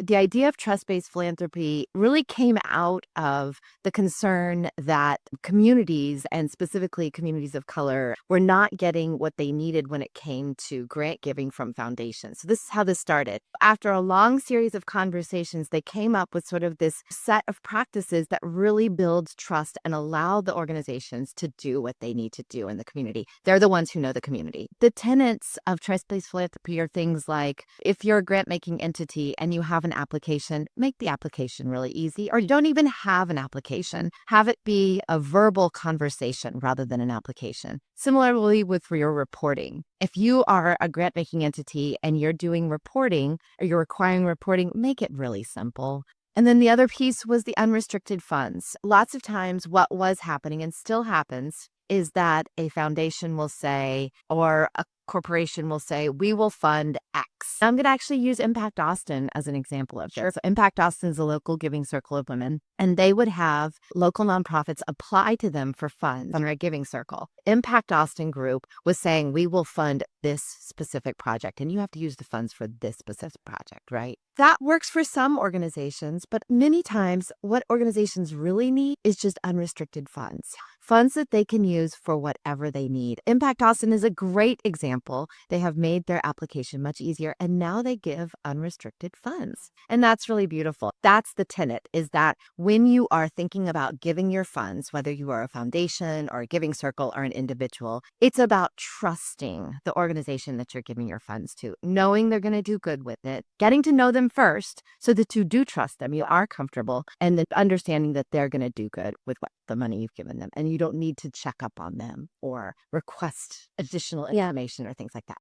The idea of trust-based philanthropy really came out of the concern that communities, and specifically communities of color, were not getting what they needed when it came to grant giving from foundations. So this is how this started. After a long series of conversations, they came up with sort of this set of practices that really builds trust and allow the organizations to do what they need to do in the community. They're the ones who know the community. The tenets of trust-based philanthropy are things like, if you're a grant-making entity and you have an application, make the application really easy, or you don't even have an application. Have it be a verbal conversation rather than an application. Similarly with your reporting. If you are a grant-making entity and you're doing reporting or you're requiring reporting, make it really simple. And then the other piece was the unrestricted funds. Lots of times what was happening and still happens is that a foundation will say, or a corporation will say, we will fund X. I'm going to actually use Impact Austin as an example of this. So Impact Austin is a local giving circle of women, and they would have local nonprofits apply to them for funds under a giving circle. Impact Austin Group was saying, we will fund this specific project, and you have to use the funds for this specific project, right? That works for some organizations, but many times what organizations really need is just unrestricted funds. Funds that they can use for whatever they need. Impact Austin is a great example. They have made their application much easier, and now they give unrestricted funds. And that's really beautiful. That's the tenet, is that when you are thinking about giving your funds, whether you are a foundation or a giving circle or an individual, it's about trusting the organization that you're giving your funds to, knowing they're going to do good with it, getting to know them first so that you do trust them, you are comfortable, and then understanding that they're going to do good with what the money you've given them. And you don't need to check up on them or request additional information or things like that.